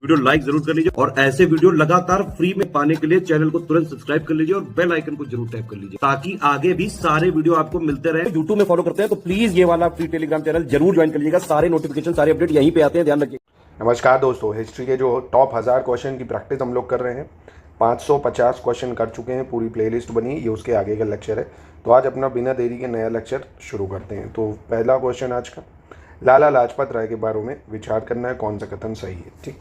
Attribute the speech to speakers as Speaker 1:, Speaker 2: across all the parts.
Speaker 1: Video like जरूर कर लीजिए और ऐसे वीडियो लगातार फ्री में पाने के लिए चैनल को तुरंत सब्सक्राइब कर लीजिए और बेल आइकन को जरूर टैप कर लीजिए ताकि आगे भी सारे वीडियो आपको मिलते रहे।
Speaker 2: यूट्यूब में फॉलो करते हैं तो प्लीज ये वाला फ्री टेलीग्राम चैनल जरूर ज्वाइन कर लीजिएगा। सारे नोटिफिकेशन सारे अपडेट यहीं पे आते हैं, ध्यान रखिए।
Speaker 3: नमस्कार दोस्तों, हिस्ट्री के जो टॉप 1000 क्वेश्चन की प्रैक्टिस हम लोग कर रहे हैं। 550 क्वेश्चन कर चुके हैं, पूरी प्लेलिस्ट बनी, ये उसके आगे का लेक्चर है। तो आज अपना बिना देरी के नया लेक्चर शुरू करते हैं। तो पहला क्वेश्चन आज का, लाला लाजपत राय के बारे में विचार करना है, कौन सा कथन सही है। ठीक,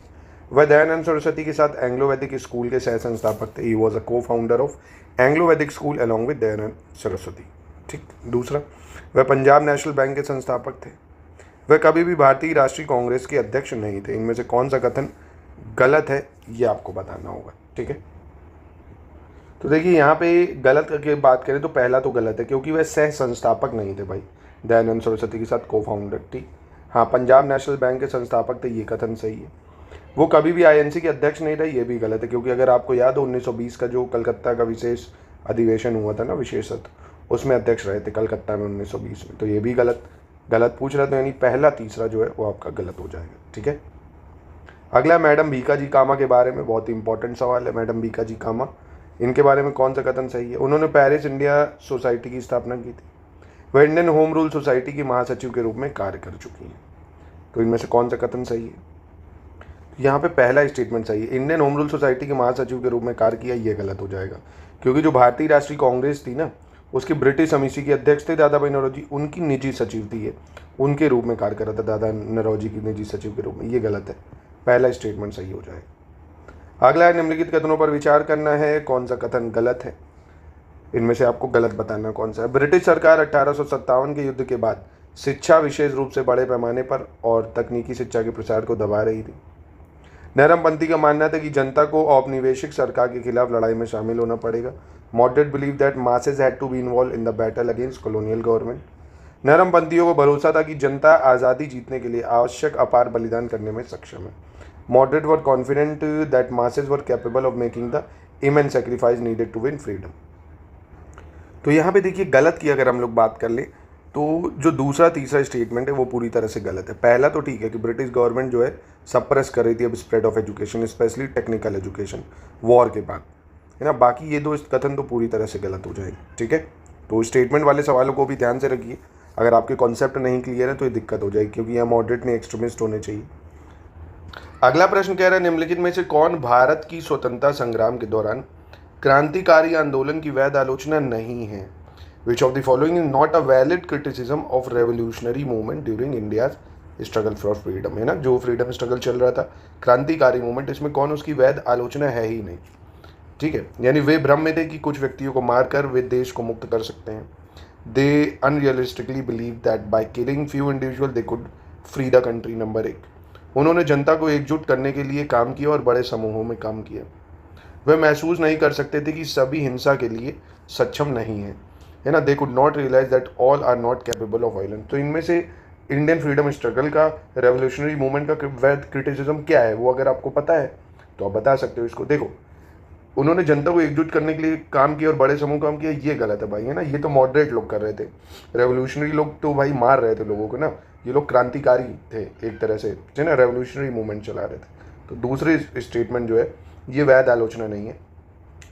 Speaker 3: वह दयानंद सरस्वती के साथ एंग्लो वैदिक स्कूल के सह संस्थापक थे। ही वॉज अ को फाउंडर ऑफ एंग्लो वैदिक school along with Dayanand Saraswati. ठीक, दूसरा, वह पंजाब नेशनल बैंक के संस्थापक थे। वह कभी भी भारतीय राष्ट्रीय कांग्रेस के अध्यक्ष नहीं थे। इनमें से कौन सा कथन गलत है, ये आपको बताना होगा। ठीक है, तो देखिए यहाँ पे गलत की बात करें तो पहला तो गलत है, क्योंकि वह सह संस्थापक नहीं थे भाई, दयानंद सरस्वती के साथ को फाउंडर। ठीक, हाँ, पंजाब नेशनल बैंक के संस्थापक थे, ये कथन सही है। वो कभी भी आईएनसी के अध्यक्ष नहीं रहे, ये भी गलत है, क्योंकि अगर आपको याद हो 1920 का जो कलकत्ता का विशेष अधिवेशन हुआ था ना, विशेष सत्र, उसमें अध्यक्ष रहे थे कलकत्ता में 1920 में। तो ये भी गलत पूछ रहा था, यानी पहला तीसरा जो है वो आपका गलत हो जाएगा। ठीक है, अगला मैडम भीकाजी कामा के बारे में बहुत ही इंपॉर्टेंट सवाल है। मैडम भीकाजी कामा, इनके बारे में कौन सा कथन सही है। उन्होंने पेरिस इंडिया सोसाइटी की स्थापना की थी। वह इंडियन होम रूल सोसाइटी की महासचिव के रूप में कार्य कर चुकी हैं। तो इनमें से कौन सा कथन सही है। यहाँ पे पहला स्टेटमेंट सही है, इंडियन होम रूल सोसाइटी के महासचिव के रूप में कार्य किया, ये गलत हो जाएगा, क्योंकि जो भारतीय राष्ट्रीय कांग्रेस थी ना, उसके ब्रिटिश समिति के अध्यक्ष थे दादा भाई नौरोजी, उनकी निजी सचिव थी ये, उनके रूप में कार्य कर रहा था दादा नौरोजी की निजी सचिव के रूप में। ये गलत है, पहला स्टेटमेंट सही हो जाएगा। अगला है, निम्नलिखित कथनों पर विचार करना है, कौन सा कथन गलत है। इनमें से आपको गलत बताना कौन सा है। ब्रिटिश सरकार 1857 के युद्ध के बाद शिक्षा विशेष रूप से बड़े पैमाने पर और तकनीकी शिक्षा के प्रसार को दबा रही थी। नरमपंथी का मानना था कि जनता को औपनिवेशिक सरकार के खिलाफ लड़ाई में शामिल होना पड़ेगा। Moderate believe that masses had to be involve in the battle against colonial government. नरमपंथियों को भरोसा था कि जनता आज़ादी जीतने के लिए आवश्यक अपार बलिदान करने में सक्षम है। Moderate were confident that masses were capable of making the immense sacrifice needed to win freedom. तो यहाँ पे देखिए, गलत की अगर हम लोग बात कर लें तो जो दूसरा तीसरा स्टेटमेंट है वो पूरी तरह से गलत है। पहला तो ठीक है कि ब्रिटिश गवर्नमेंट जो है सप्रेस कर रही थी अब spread of education, specially technical education, war के बाद, है ना। बाकी ये दो कथन तो पूरी तरह से गलत हो जाएंगे। ठीक है, तो स्टेटमेंट वाले सवालों को भी ध्यान से रखिए। अगर आपके कॉन्सेप्ट नहीं क्लियर है तो ये दिक्कत हो जाएगी, क्योंकि यहाँ मॉडरेट नहीं एक्सट्रीमिस्ट होने चाहिए। अगला प्रश्न कह रहा है, निम्नलिखित में से कौन भारत की स्वतंत्रता संग्राम के दौरान क्रांतिकारी आंदोलन की वैध आलोचना नहीं है। Which of the following is not a valid criticism of revolutionary movement during India's struggle for freedom, है ना। जो फ्रीडम स्ट्रगल चल रहा था, क्रांतिकारी मूवमेंट, इसमें कौन उसकी वैध आलोचना है ही नहीं। ठीक है, यानी वे भ्रम में थे कि कुछ व्यक्तियों को मारकर वे देश को मुक्त कर सकते हैं। They unrealistically believe that by killing few individual they could free the country. Number 1, उन्होंने जनता को एकजुट करने के लिए काम किया और बड़े समूहों में काम किया। वे महसूस नहीं कर सकते थे कि सभी हिंसा के लिए सक्षम नहीं है, है ना। They could not realise that all are not capable of violence. तो इनमें से इंडियन फ्रीडम स्ट्रगल का, रेवोल्यूशनरी मूवमेंट का वैध क्रिटिसिज्म क्या है, वो अगर आपको पता है तो आप बता सकते हो इसको। देखो, उन्होंने जनता को एकजुट करने के लिए काम किया और बड़े समूह काम किया, ये गलत है भाई, है ना। ये तो मॉडरेट लोग कर रहे थे, रेवोल्यूशनरी लोग तो भाई मार रहे थे लोगों को ना। ये लोग क्रांतिकारी थे एक तरह से, है ना, रेवोल्यूशनरी मूवमेंट चला रहे थे। तो दूसरे स्टेटमेंट जो है ये वैध आलोचना नहीं है,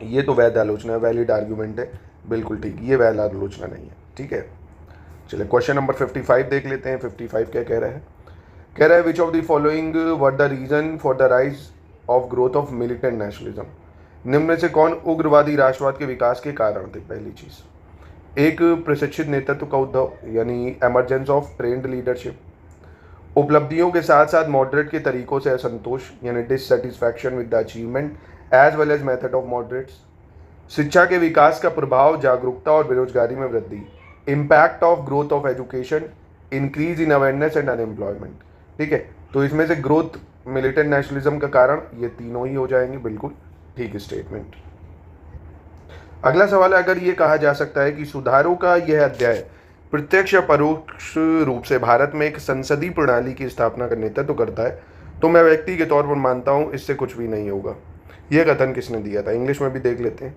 Speaker 3: ये तो वैध आलोचना है, वैलिड आर्ग्यूमेंट है, बिल्कुल ठीक, ये वैध आलोचना नहीं है। ठीक है, चलिए क्वेश्चन नंबर 55 देख लेते हैं। 55 क्या कह रहा है। कह रहा है, which of the following were the reason for the rise of growth of militant nationalism. निम्न में से कौन उग्रवादी राष्ट्रवाद के विकास के कारण थे। पहली चीज, एक, प्रशिक्षित नेतृत्व का उद्भव, यानी एमरजेंस ऑफ ट्रेंड लीडरशिप। उपलब्धियों के साथ साथ मॉडरेट के तरीकों से असंतोष, यानी dissatisfaction with the achievement as well as method of moderates. शिक्षा के विकास का प्रभाव, जागरूकता और बेरोजगारी में वृद्धि। Impact of growth of education, increase in awareness and unemployment. ठीक है, तो इसमें से ग्रोथ मिलिटेंट नेशनलिज्म का कारण ये तीनों ही हो जाएंगे, बिल्कुल ठीक स्टेटमेंट। अगला सवाल है, अगर ये कहा जा सकता है कि सुधारों का यह अध्याय प्रत्यक्ष या परोक्ष रूप से भारत में एक संसदीय प्रणाली की स्थापना का नेतृत्व करता है, तो मैं व्यक्ति के तौर पर मानता हूँ इससे कुछ भी नहीं होगा। यह कथन किसने दिया था, इंग्लिश में भी देख लेते हैं।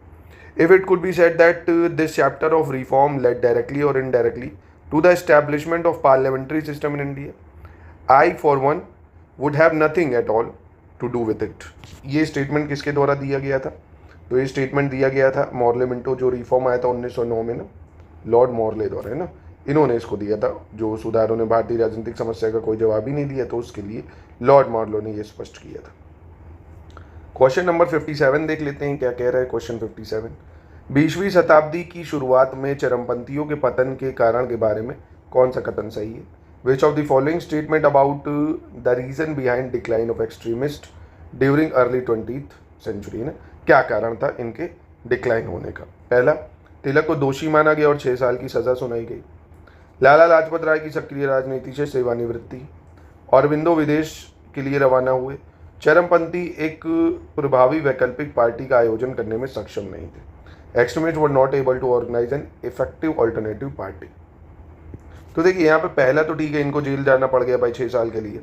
Speaker 3: If it could be said that this chapter of reform led directly or indirectly to the establishment of parliamentary system in India, I for one would have nothing at all to do with it. ये statement किसके द्वारा दिया गया था? तो ये statement दिया गया था मॉर्ले मिंटो, जो रिफॉर्म आया था 1909 में ना, लॉर्ड मॉर्ले द्वारा, है ना, इन्होंने इसको दिया था। जो सुधारों ने भारतीय राजनीतिक समस्या का कोई जवाब ही नहीं दिया, तो उसके लिए लॉर्ड मॉर्ले ने ये स्पष्ट किया था। क्वेश्चन नंबर 57 देख लेते हैं क्या कह रहा है क्वेश्चन 57। 20वीं शताब्दी की शुरुआत में चरमपंथियों के पतन के कारण के बारे में कौन सा कथन सही है? Which of the following statement about the reason behind decline of extremist during early 20th century, ना, क्या कारण था इनके डिक्लाइन होने का? पहला, तिलक को दोषी माना गया और 6 साल की सजा सुनाई गई। लाला लाजपत राय की सक्रिय राजनीति से सेवानिवृत्ति। अरविंदो विदेश के लिए रवाना हुए। चरमपंथी एक प्रभावी वैकल्पिक पार्टी का आयोजन करने में सक्षम नहीं थे। Extremist were not able to organise an effective alternative party. तो देखिए यहाँ पे पहला तो ठीक है, इनको जेल जाना पड़ गया भाई 6 साल के लिए।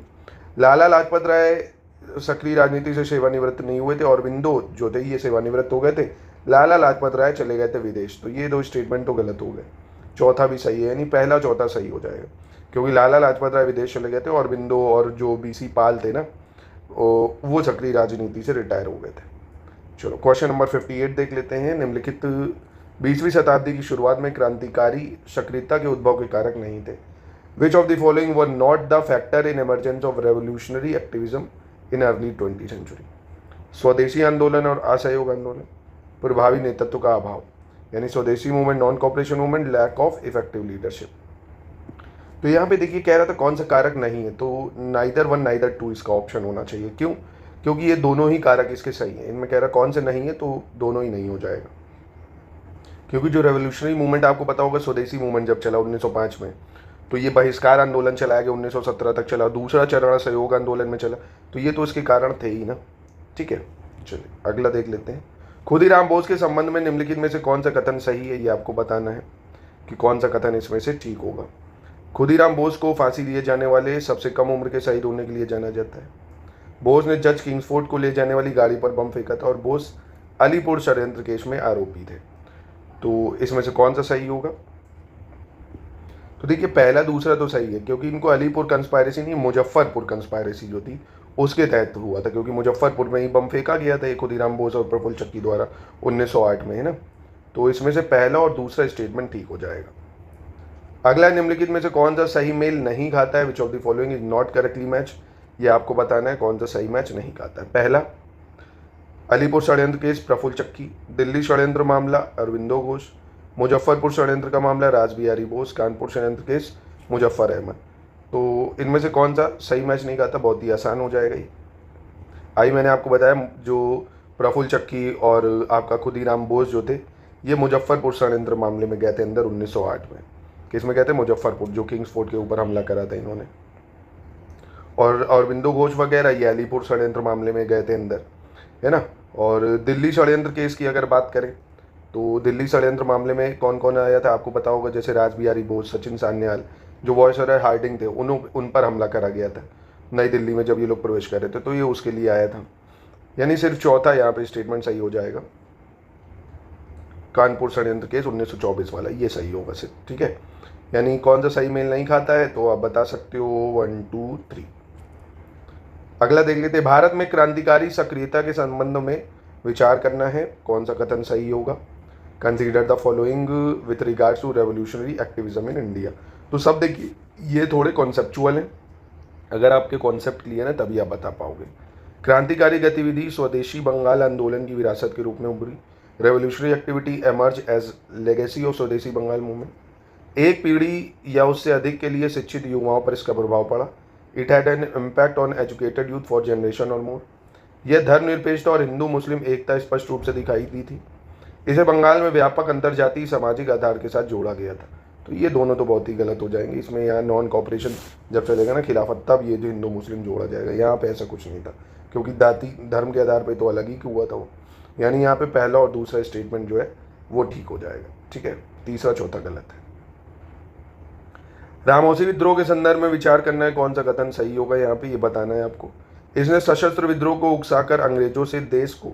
Speaker 3: लाला लाजपत राय सक्रिय राजनीति से सेवानिवृत्त नहीं हुए थे, अरविंदो जो थे ये सेवानिवृत्त हो गए थे, लाला लाजपत राय चले गए थे विदेश। तो ये 2 स्टेटमेंट तो गलत हो गए। चौथा भी सही है, यानी पहला चौथा सही हो जाएगा, क्योंकि लाला लाजपत राय विदेश चले गए थे, अरविंदो और जो BC पाल थे ना, वो सक्रिय राजनीति से रिटायर हो गए थे। चलो क्वेश्चन नंबर 58 देख लेते हैं। निम्नलिखित 20वीं शताब्दी की शुरुआत में क्रांतिकारी सक्रियता के उद्भव के कारक नहीं थे। Which of the following were not the factor in emergence of revolutionary activism in early 20th century? स्वदेशी आंदोलन और असहयोग आंदोलन, प्रभावी नेतृत्व का अभाव, यानी Swadeshi movement, non cooperation movement, lack of effective leadership. तो यहाँ पे देखिए कह रहा था कौन सा कारक नहीं है, तो नाइदर 1 नाइदर 2 इसका ऑप्शन होना चाहिए। क्यों? क्योंकि ये दोनों ही कारक इसके सही हैं। इनमें कह रहा कौन से नहीं है, तो दोनों ही नहीं हो जाएगा। क्योंकि जो रेवोल्यूशनरी मूवमेंट आपको पता होगा, स्वदेशी मूवमेंट जब चला 1905 में, तो ये बहिष्कार आंदोलन चलाया गया, 1917 तक चला। दूसरा चरण सहयोग आंदोलन में चला, तो ये तो इसके कारण थे ही ना। ठीक है, चलिए अगला देख लेते हैं। खुदीराम बोस के संबंध में निम्नलिखित में से कौन सा कथन सही है, ये आपको बताना है कि कौन सा कथन इसमें से ठीक होगा। खुदीराम बोस को फांसी दिए जाने वाले सबसे कम उम्र के शहीद होने के लिए जाना जाता है। बोस ने जज किंग्सफोर्ड को ले जाने वाली गाड़ी पर बम फेंका था और बोस अलीपुर षड्यंत्र केस में आरोपी थे। तो इसमें से कौन सा सही होगा? तो देखिए पहला दूसरा तो सही है, क्योंकि इनको अलीपुर कंस्पायरेसी नहीं, मुजफ्फरपुर कंस्पायरेसी जो थी उसके तहत हुआ था, क्योंकि मुजफ्फरपुर में ही बम फेंका गया था खुदीराम बोस और प्रफुल्ल चक्की द्वारा 1908 में, है ना। तो इसमें से पहला और दूसरा स्टेटमेंट ठीक हो जाएगा। अगला, निम्नलिखित में से कौन सा सही मेल नहीं खाता है? Which of the following is not correctly match? ये आपको बताना है कौन सा सही मैच नहीं खाता है। पहला, अलीपुर षड्यंत्र केस प्रफुल्ल चक्की, दिल्ली षड्यंत्र मामला अरविंदो घोष, मुजफ्फरपुर षड्यंत्र का मामला रासबिहारी बोस, कानपुर षड्यंत्र केस मुजफ्फर अहमद। तो इनमें से कौन सा सही मैच नहीं खाता? बहुत ही आसान हो जाएगा ये। आई मैंने आपको बताया जो प्रफुल्ल चक्की और आपका खुदीराम बोस जो थे, ये मुजफ्फरपुर षड्यंत्र मामले में गए थे अंदर 1908 में। किस में गए थे? मुजफ्फरपुर, जो किंग्सफोर्ड के ऊपर हमला करा था इन्होंने। और अरविंदो घोष वगैरह ये अलीपुर षड्यंत्र मामले में गए थे अंदर, है ना। और दिल्ली षड्यंत्र केस की अगर बात करें तो दिल्ली षड्यंत्र मामले में कौन कौन आया था आपको पता होगा, जैसे रासबिहारी बोस, सचिन सान्याल, जो वॉयसराय हार्डिंग थे, उन पर हमला करा गया था नई दिल्ली में जब ये लोग प्रवेश कर रहे थे, तो ये उसके लिए आया था। यानी सिर्फ चौथा यहाँ पे स्टेटमेंट सही हो जाएगा, कानपुर षड्यंत्र केस 1924 वाला, ये सही होगा सिर्फ। ठीक है, यानी कौन सा सही मेल नहीं खाता है, तो आप बता सकते हो 1 2 3। अगला देख लेते हैं। भारत में क्रांतिकारी सक्रियता के संबंध में विचार करना है, कौन सा कथन सही होगा? Consider the following with regards to revolutionary activism in India. तो सब देखिए ये थोड़े कॉन्सेप्चुअल हैं, अगर आपके कॉन्सेप्ट क्लियर है तभी आप बता पाओगे। क्रांतिकारी गतिविधि स्वदेशी बंगाल आंदोलन की विरासत के रूप में उभरी। Revolutionary activity emerge as legacy of Swadeshi Bengal movement. एक पीढ़ी या उससे अधिक के लिए शिक्षित युवाओं पर इसका प्रभाव पड़ा। It had an impact on educated youth for generation और मोर। यह धर्मनिरपेक्षता और हिंदू मुस्लिम एकता स्पष्ट रूप से दिखाई दी थी। इसे बंगाल में व्यापक अंतर्जातीय सामाजिक आधार के साथ जोड़ा गया था। तो ये दोनों तो बहुत ही गलत हो जाएंगे। इसमें यहाँ नॉन कॉपरेशन जब चलेगा ना खिलाफत, तब ये जो हिंदू मुस्लिम जोड़ा जाएगा। यहाँ पे ऐसा कुछ नहीं था, क्योंकि जाति धर्म के आधार पे तो अलग ही हुआ था वो। यानी यहाँ पे पहला और दूसरा स्टेटमेंट जो है वो ठीक हो जाएगा। ठीक है, तीसरा चौथा गलत है। रामौसी विद्रोह के संदर्भ में विचार करना है, कौन सा कथन सही होगा यहाँ पे, ये बताना है आपको। इसने सशस्त्र विद्रोह को उकसाकर अंग्रेजों से देश को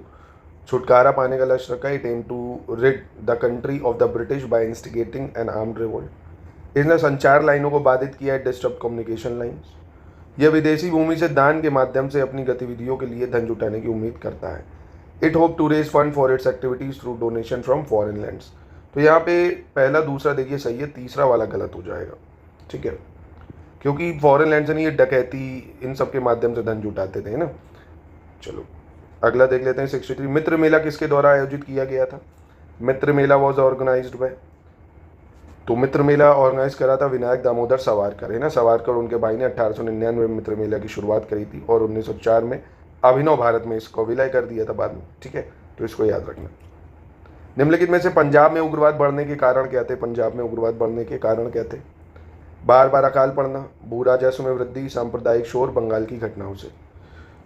Speaker 3: छुटकारा पाने का लक्ष्य रखा। It aim to rid the country of the British by instigating an armed revolt. इसने संचार लाइनों को बाधित किया है, डिस्टर्ब कम्युनिकेशन लाइन्स। यह विदेशी भूमि से दान के माध्यम से अपनी गतिविधियों के लिए धन जुटाने की उम्मीद करता है। It hope to raise fund for its activities through donation from foreign lands. तो यहाँ पे पहला दूसरा देखिए सही है, तीसरा वाला गलत हो जाएगा, ठीक है, क्योंकि फॉरेन लैंड से नहीं, ये डकैती इन सब के माध्यम से धन जुटाते थे ना। चलो अगला देख लेते हैं 63। मित्र मेला किसके द्वारा आयोजित किया गया था? मित्र मेला वॉज ऑर्गेनाइज्ड बाय, तो मित्र मेला ऑर्गेनाइज करा था विनायक दामोदर सावरकर, है ना। सावरकर उनके भाई ने 1899 में मित्र मेला की शुरुआत करी थी और 1904 में अभिनव भारत में इसको विलय कर दिया था बाद में, ठीक है, तो इसको याद रखना। निम्नलिखित में से पंजाब में उग्रवाद बढ़ने के कारण क्या थे? पंजाब में उग्रवाद बढ़ने के कारण क्या थे? बार बार अकाल पड़ना, भू राजस्व में वृद्धि, सांप्रदायिक शोर, बंगाल की घटनाओं से।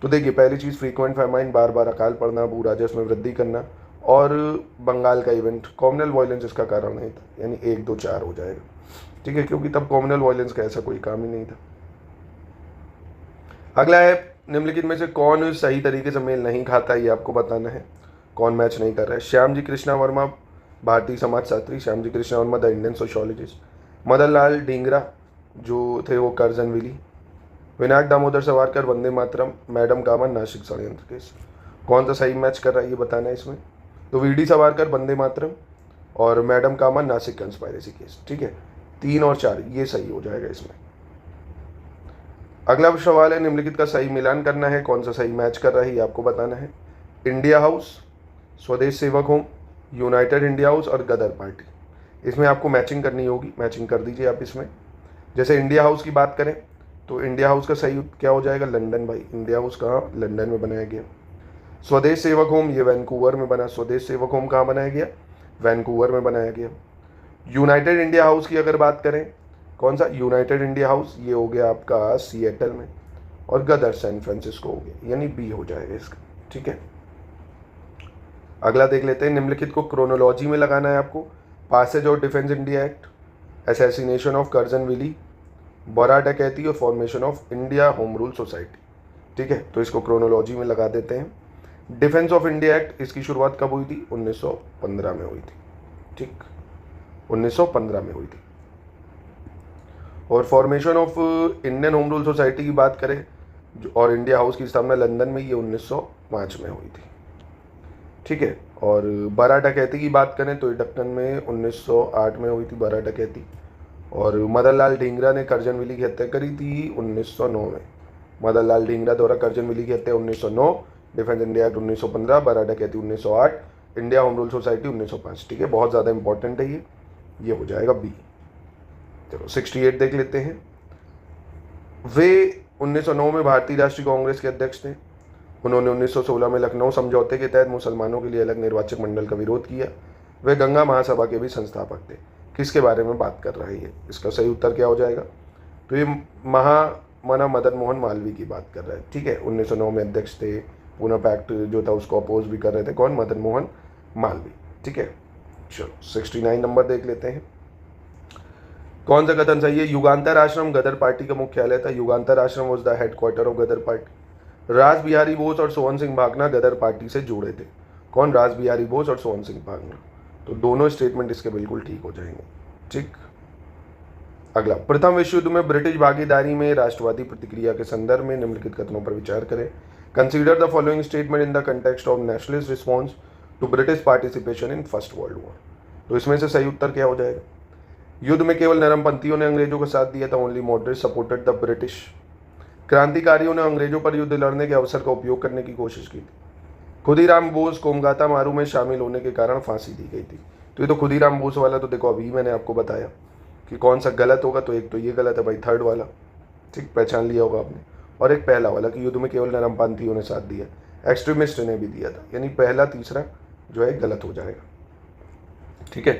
Speaker 3: तो देखिए पहली चीज़ फ्रीक्वेंट फैमाइन, बार बार अकाल पड़ना, भू राजस्व में वृद्धि करना और बंगाल का इवेंट। कॉम्युनल वायलेंस इसका कारण नहीं था, यानी 1, 2, 4 हो जाएगा, ठीक है, क्योंकि तब कॉम्युनल वायलेंस का ऐसा कोई काम ही नहीं था। अगला है निम्नलिखित में से कौन सही तरीके से मेल नहीं खाता, ये आपको बताना है, कौन मैच नहीं कर रहा है। श्याम जी कृष्णा वर्मा भारतीय समाजशास्त्री, Shyam ji Krishna Varma the Indian sociologist. Madan Lal Dhingra जो थे वो Curzon Wyllie. Vinayak Damodar Savarkar Vande Mataram. Madam Cama Nashik षड्यंत्र केस। कौन सा सही मैच कर रहा है ये बताना है इसमें। तो वीडी सावरकर वंदे मातरम और madam Cama Nashik conspiracy case, ठीक है, 3 और 4 ये सही हो जाएगा इसमें। अगला सवाल है निम्नलिखित का सही मिलान करना है, कौन सा सही मैच कर रहा है ये आपको बताना है। इंडिया हाउस, स्वदेश सेवक होम, यूनाइटेड इंडिया हाउस और गदर पार्टी, इसमें आपको मैचिंग करनी होगी, मैचिंग कर दीजिए आप इसमें। जैसे इंडिया हाउस की बात करें तो इंडिया हाउस का सही क्या हो जाएगा? लंदन भाई, इंडिया हाउस कहाँ? लंदन में बनाया गया। स्वदेश सेवक होम ये वैंकूवर में बना, स्वदेश सेवक होम कहाँ बनाया गया? वैंकूवर में बनाया गया। यूनाइटेड इंडिया हाउस की अगर बात करें, कौन सा? यूनाइटेड इंडिया हाउस ये हो गया आपका सिएटल में और गदर सैन फ्रांसिस्को हो गया, यानी बी हो जाएगा इसका, ठीक है। अगला देख लेते हैं, निम्नलिखित को क्रोनोलॉजी में लगाना है आपको। Passage of Defence India Act, assassination of Curzon Wyllie, बड़ा डकैती और formation of India Home Rule Society, ठीक है, तो इसको क्रोनोलॉजी में लगा देते हैं। डिफेंस ऑफ इंडिया एक्ट इसकी शुरुआत कब हुई थी? 1915 में हुई थी, ठीक, 1915 में हुई थी। और formation of Indian home Rule society की बात करें और इंडिया हाउस की स्थापना लंदन में, ये 1905 में हुई थी, ठीक है। और बड़ा डकैती की बात करें तो दक्कन में 1908 में हुई थी बड़ा डकैती। और मदन लाल ढींगरा ने कर्जन विली की हत्या करी थी 1909 में। मदन लाल ढींगरा द्वारा कर्जन विली की हत्या 1909, डिफेंस इंडिया एक्ट 1915, बड़ा डकैती 1908, इंडिया होम रूल सोसाइटी 1905, ठीक है, बहुत ज़्यादा इंपॉर्टेंट है ये हो जाएगा बी। चलो 68 देख लेते हैं। वे 1909 में भारतीय राष्ट्रीय कांग्रेस के अध्यक्ष थे। उन्होंने 1916 में लखनऊ समझौते के तहत मुसलमानों के लिए अलग निर्वाचक मंडल का विरोध किया। वे गंगा महासभा के भी संस्थापक थे। किसके बारे में बात कर रहा है ये? इसका सही उत्तर क्या हो जाएगा? तो ये महामना मदन मोहन मालवीय की बात कर रहा है, ठीक है, 1909 में अध्यक्ष थे। पूना पैक्ट जो था उसको अपोज भी कर रहे थे, कौन? मदन मोहन मालवीय, ठीक है। चलो 69 नंबर देख लेते हैं, कौन सा कथन सही है? युगांतर आश्रम गदर पार्टी का मुख्यालय था। Yugantar Ashram was the headquarter of Ghadar Party. Ras Bihari Bose और सोहन सिंह भागना गदर पार्टी से जुड़े थे। कौन? रास बिहारी बोस और सोहन सिंह भागना। तो दोनों स्टेटमेंट इसके बिल्कुल ठीक हो जाएंगे, ठीक। अगला, प्रथम विश्व युद्ध में ब्रिटिश भागीदारी में राष्ट्रवादी प्रतिक्रिया के संदर्भ में निम्नलिखित कथनों पर विचार करें। Consider the following statement in the context of nationalist response to British participation in First World War. तो इसमें से सही उत्तर क्या हो जाएगा? युद्ध में केवल नरमपंथियों ने अंग्रेजों का साथ दिया था, only moderate supported the British. क्रांतिकारियों ने अंग्रेजों पर युद्ध लड़ने के अवसर का उपयोग करने की कोशिश की थी। खुदीराम बोस कोमगाता मारू में शामिल होने के कारण फांसी दी गई थी। तो ये तो खुदीराम बोस वाला तो देखो अभी मैंने आपको बताया कि कौन सा गलत होगा, तो एक तो ये गलत है भाई, थर्ड वाला, ठीक, पहचान लिया होगा आपने। और एक पहला वाला कि युद्ध में केवल नरमपंथियों ने साथ दिया, एक्सट्रीमिस्ट ने भी दिया था, यानी पहला तीसरा जो है गलत हो जाएगा, ठीक है।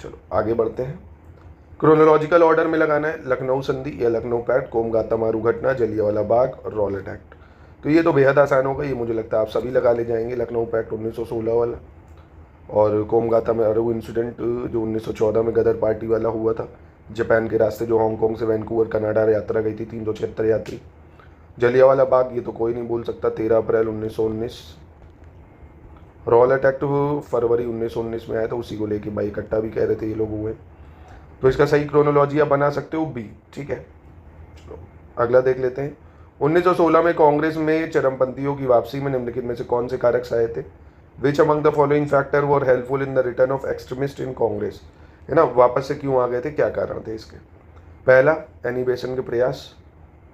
Speaker 3: चलो आगे बढ़ते हैं, क्रोनोलॉजिकल ऑर्डर में लगाना है। लखनऊ संधि या लखनऊ पैक्ट, कोमगाता मारू घटना, जलियांवाला बाग और रॉलेट एक्ट। तो ये तो बेहद आसान होगा, ये मुझे लगता है आप सभी लगा ले जाएंगे। लखनऊ पैक्ट 1916 वाला और कोमगाता मारू इंसिडेंट जो 1914 में गदर पार्टी वाला हुआ था, जापान के रास्ते जो हांगकांग से वैंकूवर कनाडा यात्रा गई थी 376 यात्री। जलियांवाला बाग ये तो कोई नहीं बोल सकता, 13 अप्रैल 1919। रॉलेट एक्ट फरवरी 1919 में आया था, उसी को लेके भाई इकट्ठा भी कह रहे थे ये लोग हुए। तो इसका सही क्रोनोलॉजी आप बना सकते हो बी, ठीक है। चलो अगला देख लेते हैं। 1916 में कांग्रेस में चरमपंथियों की वापसी में निम्नलिखित में से कौन से कारक सहायक थे? Which among the following factor were helpful in the return of extremist in Congress, है ना, वापस से क्यों आ गए थे, क्या कारण थे इसके? पहला, एनी बेसन के प्रयास,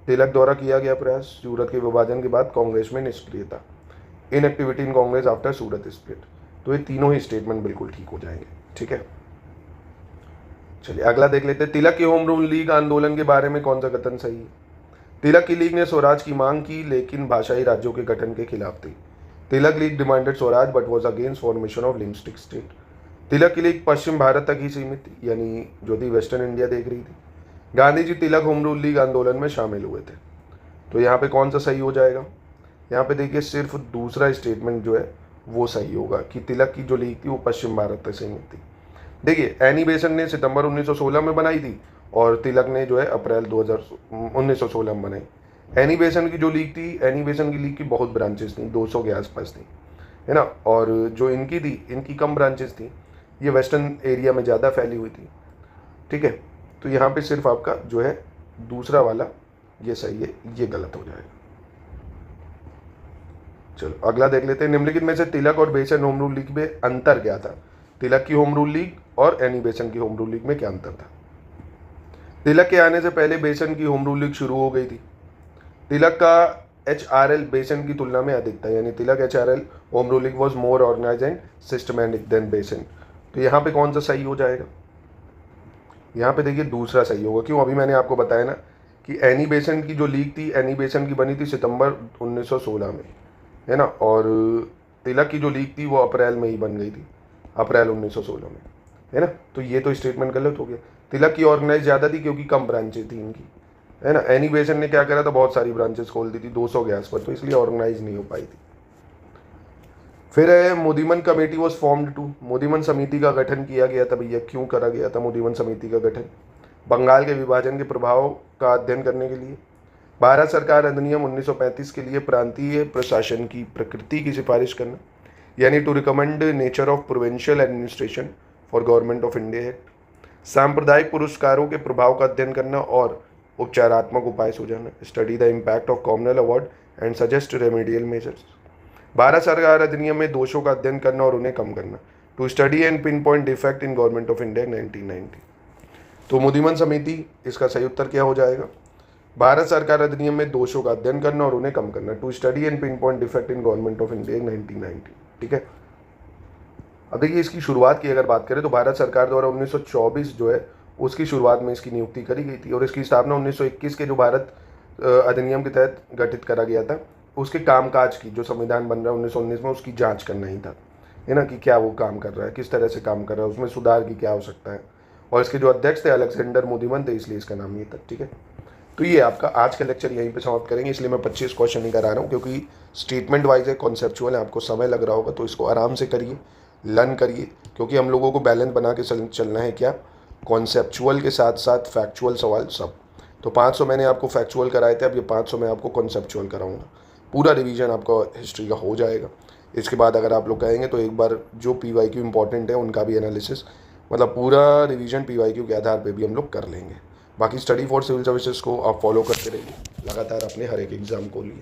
Speaker 3: तिलक द्वारा किया गया प्रयास, सूरत के विभाजन के बाद कांग्रेस में निष्क्रियता, इनएक्टिविटी इन कांग्रेस आफ्टर सूरत स्प्लिट। तो ये तीनों ही स्टेटमेंट बिल्कुल ठीक हो जाएंगे, ठीक है। चलिए अगला देख लेते हैं। तिलक की होम रूल लीग आंदोलन के बारे में कौन सा कथन सही है? तिलक की लीग ने स्वराज की मांग की लेकिन भाषाई राज्यों के गठन के खिलाफ थी। Tilak league demanded swaraj but was against formation of linguistic state. Tilak की लीग पश्चिम भारत तक ही सीमित थी, यानी जो थी वेस्टर्न इंडिया देख रही थी। गांधी जी तिलक होम रूल लीग आंदोलन में शामिल हुए थे। तो यहाँ पे कौन सा सही हो जाएगा? यहाँ पे देखिए सिर्फ दूसरा स्टेटमेंट जो है वो सही होगा कि तिलक की जो लीग थी वो पश्चिम भारत तक सीमित थी। देखिए एनी बेसन ने सितंबर 1916 में बनाई थी और तिलक ने जो है अप्रैल 1916 में बनाई। एनी बेसन की जो लीग थी, एनी बेसन की लीग की बहुत ब्रांचेस थी, 200 के आसपास थी, है ना। और जो इनकी थी, इनकी कम ब्रांचेस थी, ये वेस्टर्न एरिया में ज़्यादा फैली हुई थी, ठीक है। तो यहाँ पे सिर्फ आपका जो है दूसरा वाला ये सही है, ये गलत हो जाएगा। चलो अगला देख लेते हैं। निम्नलिखित में से तिलक और बेसन होम रूल लीग में अंतर क्या था? तिलक की होम रूल लीग और एनी बेसन की होम रूल लीग में क्या अंतर था? तिलक के आने से पहले बेसन की होम रूल लीग शुरू हो गई थी। तिलक का HRL बेसन की तुलना में अधिक था, यानी Tilak HRL Home Rule League was more organise and systematic than Besant. तो यहाँ पे कौन सा सही हो जाएगा? यहाँ पे देखिए दूसरा सही होगा। क्यों? अभी मैंने आपको बताया ना कि एनी बेसन की जो लीग थी, एनी बेसन की बनी थी सितंबर 1916 में, है ना, और तिलक की जो लीग थी वो अप्रैल में ही बन गई थी, अप्रैल 1916 में, है ना। तो ये तो स्टेटमेंट गलत हो गया। तिलक की ऑर्गेनाइज ज़्यादा थी क्योंकि कम ब्रांचेज थी इनकी, है ना। एनी बेसन ने क्या करा था, बहुत सारी ब्रांचेस खोल दी थी, 200 के आसपास, तो इसलिए ऑर्गेनाइज नहीं हो पाई थी। फिर है मोदीमन कमेटी वॉज फॉर्म्ड टू, मोदीमन समिति का गठन किया गया था। भैया क्यों करा गया था मोदीमन समिति का गठन? बंगाल के विभाजन के प्रभाव का अध्ययन करने के लिए। भारत सरकार अधिनियम 1935 के लिए प्रांतीय प्रशासन की प्रकृति की सिफारिश करना, यानी to recommend nature of provincial administration for Government of India Act. सांप्रदायिक पुरस्कारों के प्रभाव का अध्ययन करना और उपचारात्मक उपाय सुझाना, study the impact of communal award and suggest remedial measures. Bharat सरकार अधिनियम में दोषों का अध्ययन करना और उन्हें कम करना, to study and pin point defect in Government of India 1990। तो मोदीमन समिति, इसका सही उत्तर क्या हो जाएगा? भारत सरकार अधिनियम में दोषों का अध्ययन करना और उन्हें कम करना, to study and pin point defect in Government of India 1990, ठीक है। अब देखिए इसकी शुरुआत की अगर बात करें तो भारत सरकार द्वारा 1924 जो है उसकी शुरुआत में इसकी नियुक्ति करी गई थी और इसकी स्थापना 1921 के जो भारत अधिनियम के तहत गठित करा गया था, उसके कामकाज की, जो संविधान बन रहा है 1919 में, उसकी जांच करना ही था, है ना, कि क्या वो काम कर रहा है, किस तरह से काम कर रहा है, उसमें सुधार की क्या आवश्यकता है। और इसके जो अध्यक्ष थे अलेक्जेंडर मोदीमन थे, इसलिए इसका नाम ये था, ठीक है। तो ये आपका आज का लेक्चर यहीं पे समाप्त करेंगे, इसलिए मैं 25 क्वेश्चन ही करा रहा हूँ क्योंकि स्टेटमेंट वाइज है, कॉन्सेप्चुअल है, आपको समय लग रहा होगा, तो इसको आराम से करिए, लर्न करिए, क्योंकि हम लोगों को बैलेंस बना के चलना है, क्या, कॉन्सेप्चुअल के साथ साथ फैक्चुअल सवाल सब। तो 500 मैंने आपको फैक्चुअल कराए थे, अब ये 500 मैं आपको कॉन्सेप्चुअल कराऊंगा। पूरा रिवीजन आपका हिस्ट्री का हो जाएगा। इसके बाद अगर आप लोग कहेंगे तो एक बार जो PYQ इंपॉर्टेंट है उनका भी एनालिसिस, मतलब पूरा रिवीजन PYQ के आधार पे भी हम लोग कर लेंगे। बाकी स्टडी फॉर सिविल सर्विसेज को आप फॉलो करते रहिए लगातार अपने हर एक एग्ज़ाम को लिए।